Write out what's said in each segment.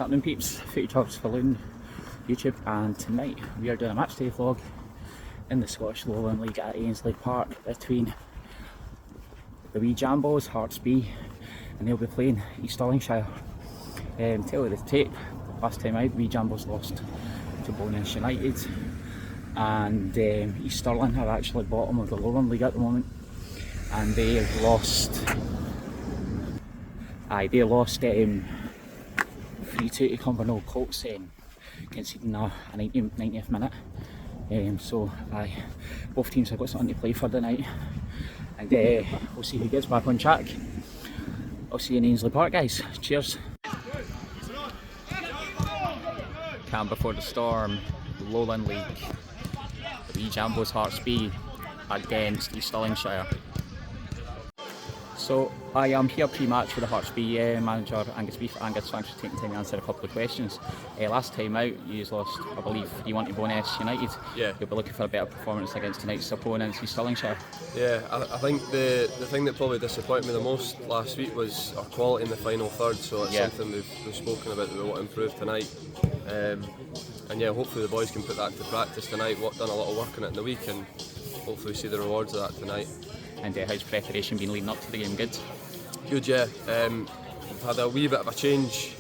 happening, peeps? Footage Hubs for Lowland YouTube, and tonight we are doing a match day vlog in the Scottish Lowland League at Ainslie Park between the wee Jambos, Hearts B, and they'll be playing East Stirlingshire. Tell you the tape, last time out, wee Jambos lost to B and East United, and East Stirling are actually bottom of the Lowland League at the moment, and they lost. They lost 3-2 to Cumbernauld Colts, conceding a 90th minute. Both teams have got something to play for tonight, and we'll see who gets back on track. I'll see you in Ainslie Park, guys. Cheers. Calm before the storm, Lowland League. The wee Jambos Hearts B against East Stirlingshire. So I am here pre-match with the Hearts B manager Angus Beef. Angus, thanks for taking time to answer a couple of questions. Last time out you lost, I believe, you won to B and East United. Yeah. You'll be looking for a better performance against tonight's opponents, East Stirlingshire. Yeah, I think the thing that probably disappointed me the most last week was our quality in the final third, so it's something we've spoken about that we want to improve tonight. And yeah, hopefully the boys can put that to practice tonight. We've done a lot of work on it in the week, and hopefully we see the rewards of that tonight. And how's preparation been leading up to the game? Good? Good, yeah. We've had a wee bit of a change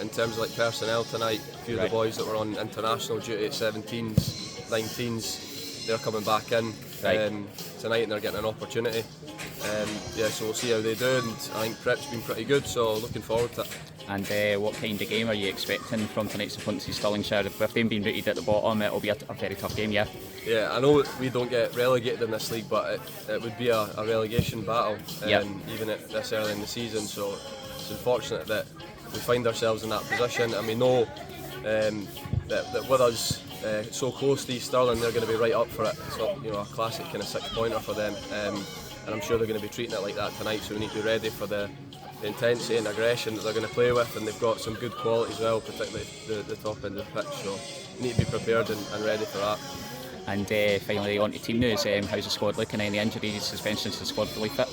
in terms of like personnel tonight. A few of the boys that were on international duty at 17s, 19s, they're coming back in tonight and they're getting an opportunity. So we'll see how they do, and I think prep's been pretty good, so looking forward to it. And what kind of game are you expecting from tonight's opponents, Stirlingshire? With them being rooted at the bottom, it'll be a very tough game, yeah? Yeah, I know we don't get relegated in this league, but it would be a relegation battle, even at this early in the season, so it's unfortunate that we find ourselves in that position, and we know that with us so close to East Stirling, they're going to be right up for it. So, a classic kind of 6-pointer for them, and I'm sure they're going to be treating it like that tonight, so we need to be ready for the intensity and aggression that they're going to play with, and they've got some good quality as well, particularly the top end of the pitch, so we need to be prepared and ready for that. And finally on to team news, how's the squad looking? Any injuries, suspensions? The squad fully fit?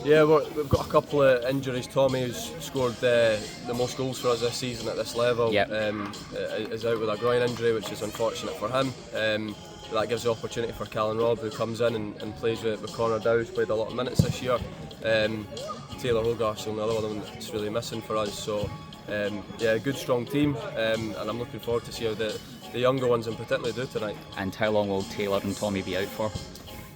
Yeah, we've got a couple of injuries. Tommy, who's scored the most goals for us this season at this level, is out with a groin injury, which is unfortunate for him. That gives the opportunity for Callan Robb, who comes in and plays with Connor Dow, who's played a lot of minutes this year. Taylor Hogarth's the other one that's really missing for us. So good strong team, and I'm looking forward to see how the younger ones in particular do tonight. And how long will Taylor and Tommy be out for?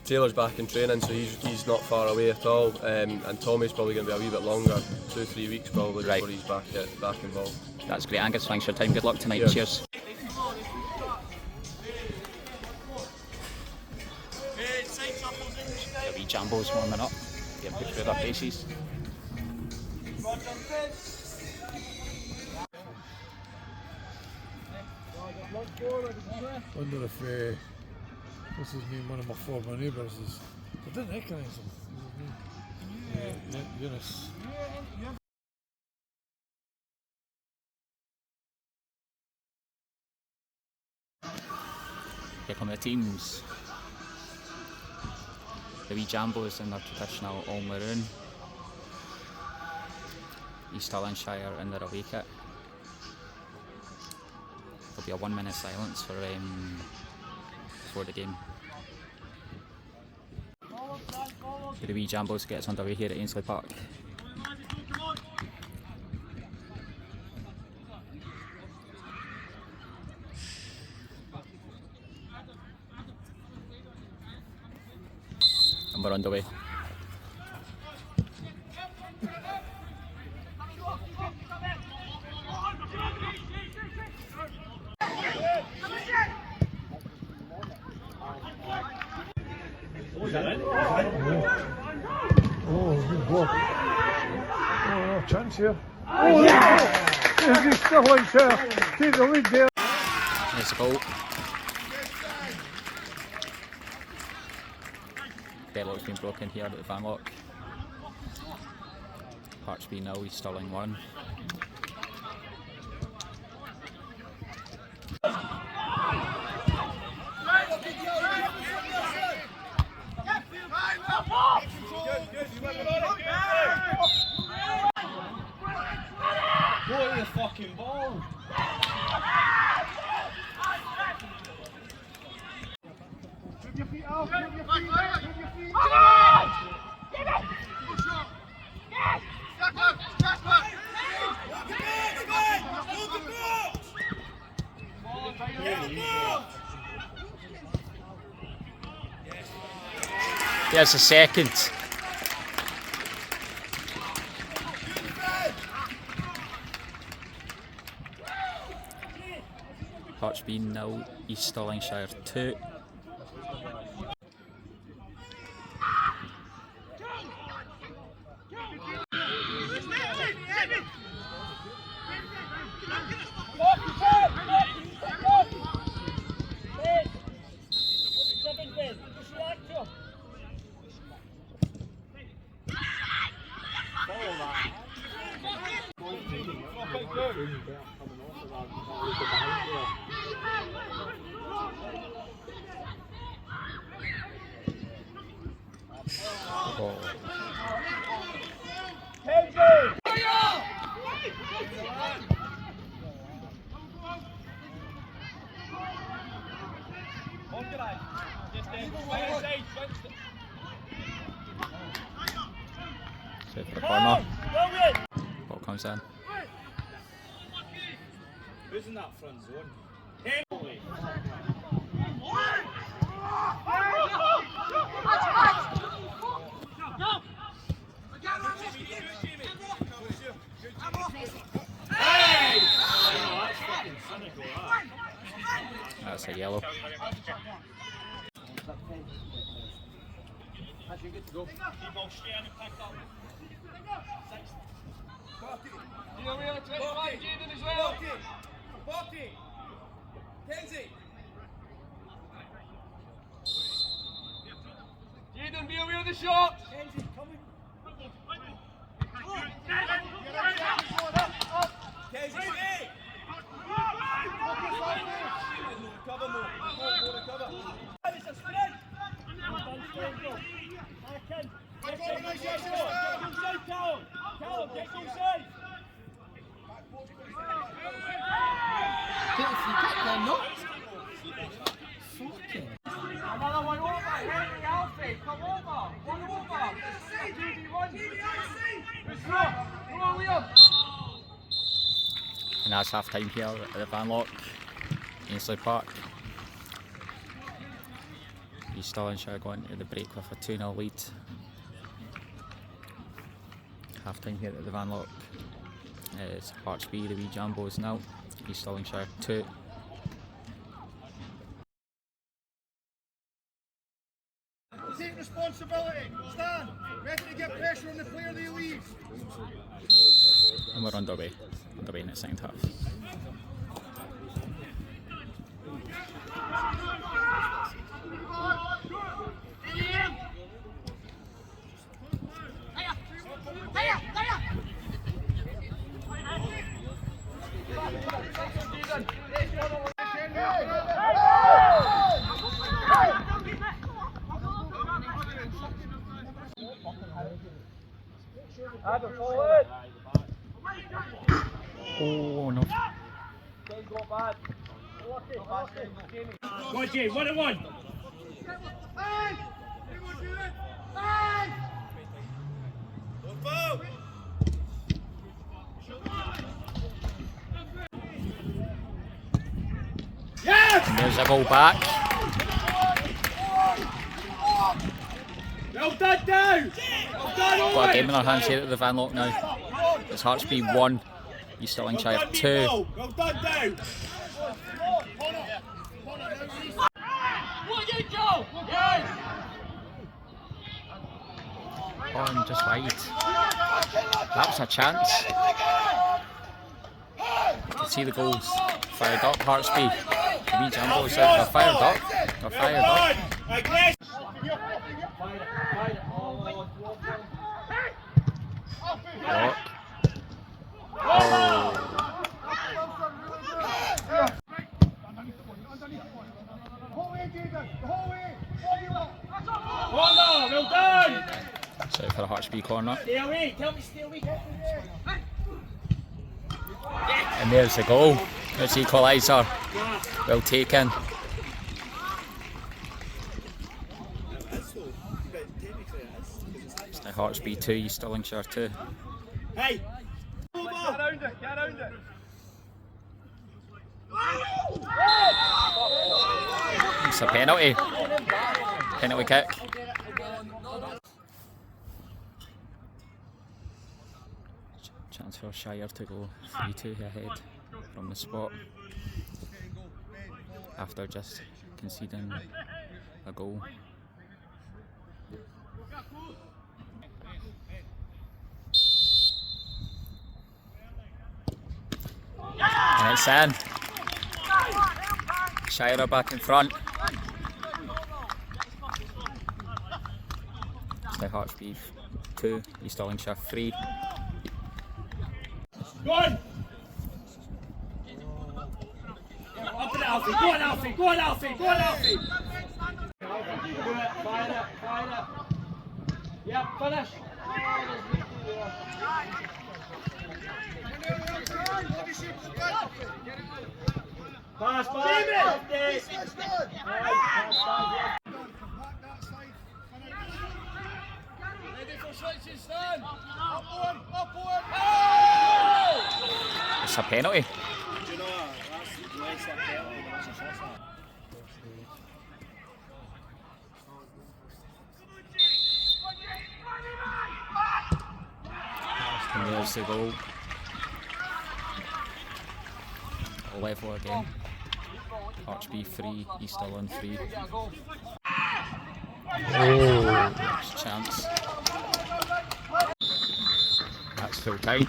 Taylor's back in training, so he's not far away at all, and Tommy's probably going to be a wee bit longer, 2-3 weeks probably, before he's back involved. That's great, Angus, thanks for your time, good luck tonight. Cheers. The wee Jambos warming up, getting put through their paces. Wonder if this is me, one of my former neighbours. I didn't recognise him. Eunice. Here come the teams. The wee Jambos in their traditional all maroon. East Stirlingshire in their away kit. There'll be a 1 minute silence before the game. The wee Jambos gets underway here at Ainslie Park. And we're underway. Good block. No chance here. Oh, yeah! There's East Stirlingshire. Take the lead there. There's a goal. Deadlock's been broken here at the Vanlock. Hearts B 0, East Stirling 1. fucking ball. Move your feet out, move your feet, move your feet. Come on! Give it! Yes! There's a second. Hotchby 0, East Stirlingshire 2. So for the corner. Ball comes in. Who's in that front zone? That's a yellow. Jaden, be aware of the shot! Another one over, Henry Alfie, come over, one over. Come on, Liam. And that's half time here at the Vanlock, Ainslie Park. East Stirlingshire going to the break with a 2-0 lead. Half time here at the Vanlock. It's Hearts B, the wee Jambos now. East Stirlingshire 2. Take responsibility. Stand. Ready to get pressure on the player they leave. And we're underway in the second half. Oh no. Go on, Jay, 1-1. And there's a goal back. Well done, down. Well done, Got a game in our hands here at the Vanlock now. It's Hearts B 1, East Stirlingshire 2. Well done, down. On just wide. That was a chance. You can see the goals. Fired up, Hearts B. The wee Jambos out. They're fired up. They're fired up. Look. Oh. Well done. So for the Hearts B corner. Stay away. Tell me stay away. And there's the goal. There's the equaliser. Well taken. It's the Hearts B2, East Stirlingshire 2. Hey! Get around it, get around it. It's a penalty. Penalty kick. Chance for Shire to go 3-2 ahead from the spot after just conceding a goal. And it's in. Shire are back in front. The Hearts B 2, East Stirlingshire 3. Go on! Up and Alfie! Go on, Alfie! Go on, Alfie! Go on, Alfie! Do it! Fire it! Fire it! Yep, finish! Pass, pass! Ready for switching, stand! Up one! Up one! Oh! It's a penalty. Do you know what? That's less a penalty than that's a shot. And there's the goal. Level again. Hearts B 3, East Stirling 3. Oh, chance. That's full time.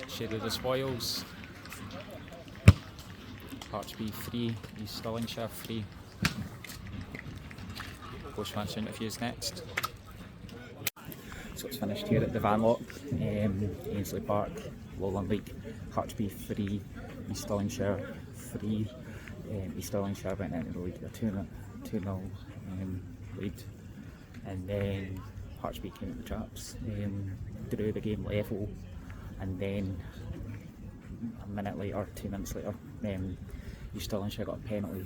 Share of the spoils. Hearts B 3, East Stirlingshire 3. Post-match interviews next. So it's finished here at the Vanlock, Ainslie Park, Lowland League. Hearts B 3, East Stirlingshire 3. East Stirlingshire went into the league with a 2-0 lead, and then Hearts B came at the traps, drew the game level, and then a minute later, 2 minutes later, East Stirlingshire got a penalty,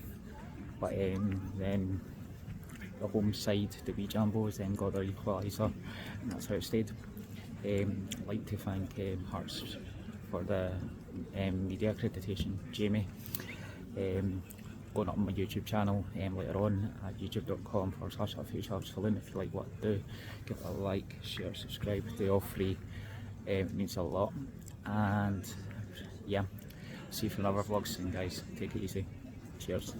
but then the home side, the wee Jambos, then got their equaliser, and that's how it stayed. I'd like to thank Hearts for the media accreditation, Jamie. Going up on my YouTube channel later on at youtube.com/FutureHeartsSaloon. If you like what I do, give it a like, share, subscribe, they're all free. It means a lot. And yeah, see you for another vlog soon, guys. Take it easy. Cheers.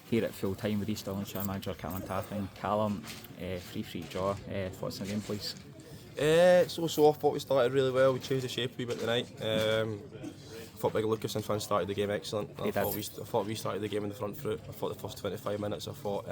Here at full time with East Stirlingshire manager Callum Taffin. Callum, 3-3 draw. Thoughts on the game, please? So I thought we started really well. We changed the shape a wee bit tonight. I thought Big Lucas and Finn started the game excellent. I thought we started the game in the front foot. I thought the first 25 minutes, I thought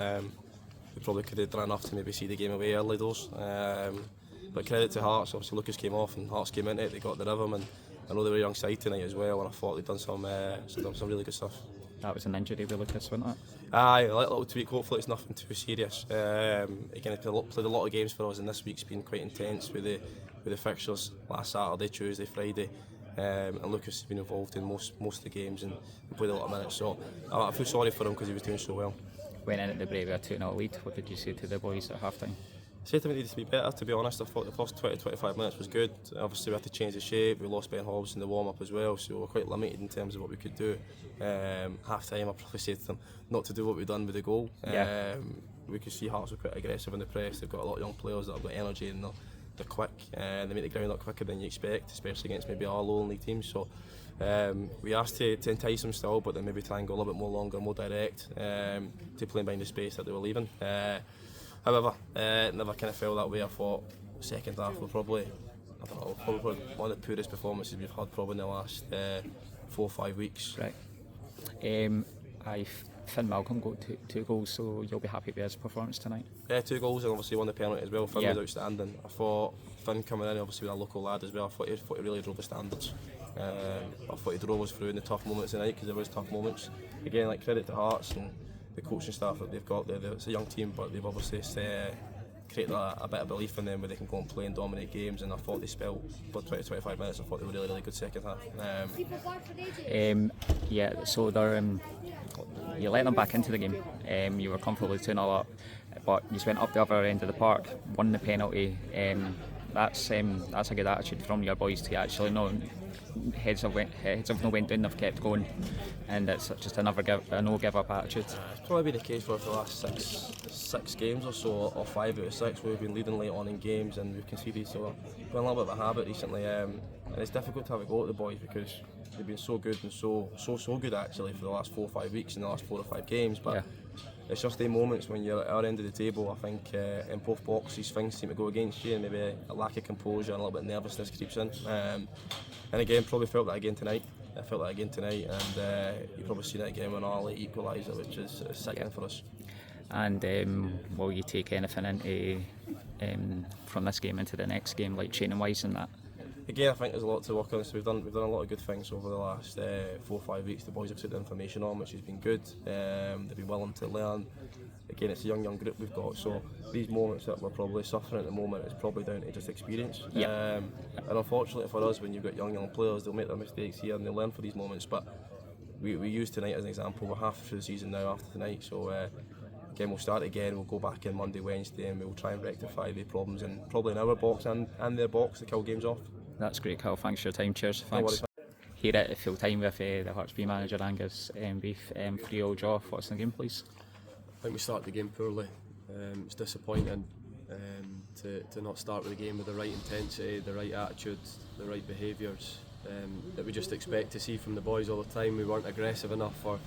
we probably could have done enough to maybe see the game away early doors. But credit to Hearts, obviously Lucas came off and Hearts came into it, they got the rhythm, and I know they were a young side tonight as well, and I thought they'd done some really good stuff. That was an injury with Lucas, wasn't it? Aye, a little tweak, hopefully it's nothing too serious. Again, he played a lot of games for us, and this week's been quite intense with the fixtures last Saturday, Tuesday, Friday. And Lucas has been involved in most of the games and played a lot of minutes, so I feel sorry for him because he was doing so well. Went in at the break with a 2-0 lead. What did you say to the boys at half time? I said to them it needed to be better, to be honest. I thought the first 20-25 minutes was good. Obviously we had to change the shape, we lost Ben Hobbs in the warm-up as well, so we were quite limited in terms of what we could do. Half time I probably said to them not to do what we've done with the goal. Yeah. We could see Hearts were quite aggressive in the press. They've got a lot of young players that have got energy and they're quick. They make the ground look quicker than you expect, especially against maybe our Lowland League teams. So we asked to entice them still, but then maybe try and go a little bit more longer, more direct, to play behind the space that they were leaving. However, it never kind of felt that way. I thought second half were probably one of the poorest performances we've had probably in the last 4 or 5 weeks. Right. Finn Malcolm got two goals, so you'll be happy with his performance tonight? Yeah, 2 goals and obviously won the penalty as well. Finn was outstanding. I thought Finn coming in, obviously with a local lad as well, I thought he really drove the standards. I thought he drove us through in the tough moments tonight, because there was tough moments. Again, like credit to Hearts and the coaching staff that they've got there. It's a young team, but they've obviously create a bit of belief in them where they can go and play and dominate games, and I thought they spelled for 20-25 minutes. I thought they were really good second half. Yeah, so they're, you let them back into the game. You were comfortably 2-0 up, but you just went up the other end of the park, won the penalty. That's a good attitude from your boys to actually know heads have no went down, they've kept going, and it's just a no give up attitude. It's probably been the case for us for the last six games or so, or 5 out of 6. We've been leading late on in games and we've conceded, so it's been a little bit of a habit recently, and it's difficult to have a go at the boys because they've been so good and so good actually for the last 4 or 5 weeks in the last 4 or 5 games, but it's just the moments when you're at our end of the table. I think in both boxes things seem to go against you, and maybe a lack of composure and a little bit of nervousness creeps in. And again, probably felt that again tonight. I felt that again tonight, and you've probably seen it again when our late equaliser, which is sickening for us. And will you take anything into from this game into the next game, like training wise and that? Again, I think there's a lot to work on. So we've done a lot of good things over the last 4 or 5 weeks. The boys have took the information on, which has been good. They've been willing to learn. Again, it's a young group we've got, so these moments that we're probably suffering at the moment is probably down to just experience. And unfortunately for us, when you've got young players, they'll make their mistakes here and they'll learn for these moments. But we use tonight as an example. We're half through the season now after tonight, so again, we'll start again. We'll go back in Monday, Wednesday, and we'll try and rectify the problems and probably in our box and their box to kill games off. That's great, Carl. Thanks for your time. Cheers. Thanks. Here at full time with the Hearts B manager Angus Beef, 3-0 draw. What's the game, please? I think we started the game poorly. It's disappointing to not start with the game with the right intensity, the right attitude, the right behaviours that we just expect to see from the boys all the time. We weren't aggressive enough or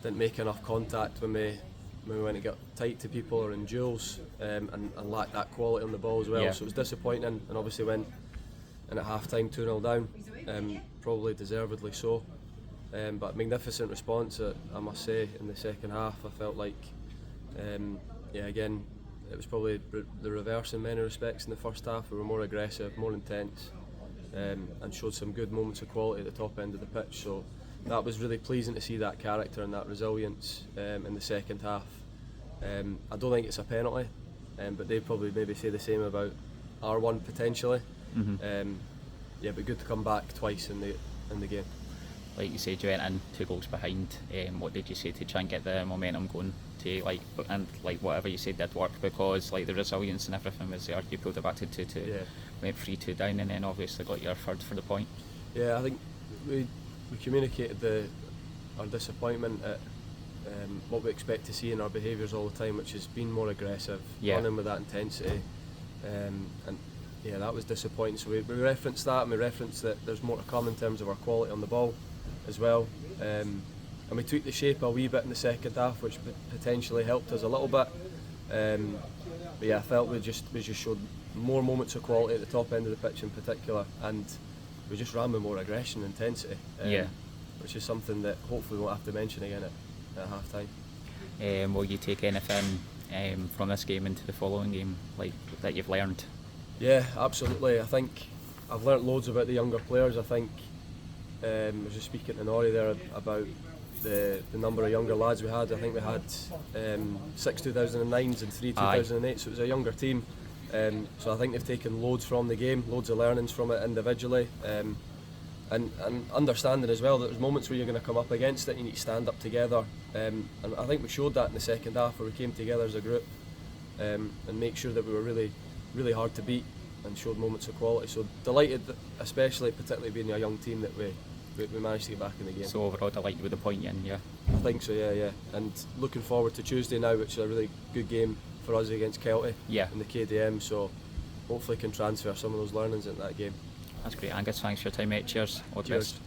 didn't make enough contact when we went to get tight to people or in duels, and lacked that quality on the ball as well. So it was disappointing, and obviously went in at half time 2-0 down, probably deservedly so. But magnificent response, I must say, in the second half. I felt like, again, it was probably the reverse in many respects in the first half. We were more aggressive, more intense, and showed some good moments of quality at the top end of the pitch. So that was really pleasing to see that character and that resilience in the second half. I don't think it's a penalty, but they probably maybe say the same about our one potentially. But good to come back twice in the game. Like you said, you went in 2 goals behind. What did you say to try and get the momentum going? Whatever you said did work, because like the resilience and everything was there. You pulled it back to 2-2, went 3-2 down, and then obviously got your third for the point. Yeah, I think we communicated our disappointment at what we expect to see in our behaviours all the time, which has been more aggressive, running with that intensity, and that was disappointing. So we referenced that, and we referenced that there's more to come in terms of our quality on the ball as well. And we took the shape a wee bit in the second half, which potentially helped us a little bit. I felt we just showed more moments of quality at the top end of the pitch in particular, and we just ran with more aggression and intensity, which is something that hopefully we won't have to mention again at half time. Will you take anything from this game into the following game, like that you've learned? Yeah, absolutely. I think I've learnt loads about the younger players. I think I was just speaking to Norrie there about the number of younger lads we had. I think we had 6 2009s and 3 2008, so it was a younger team. So I think they've taken loads from the game, loads of learnings from it individually, and understanding as well that there's moments where you're going to come up against it and you need to stand up together. And I think we showed that in the second half, where we came together as a group and make sure that we were really hard to beat and showed moments of quality. So delighted, particularly being a young team, that we managed to get back in the game. So overall delighted with the point in, I think so, yeah. And looking forward to Tuesday now, which is a really good game for us against Kelty in the KDM, so hopefully can transfer some of those learnings into that game. That's great, Angus. Thanks for your time, mate. Cheers. All the best.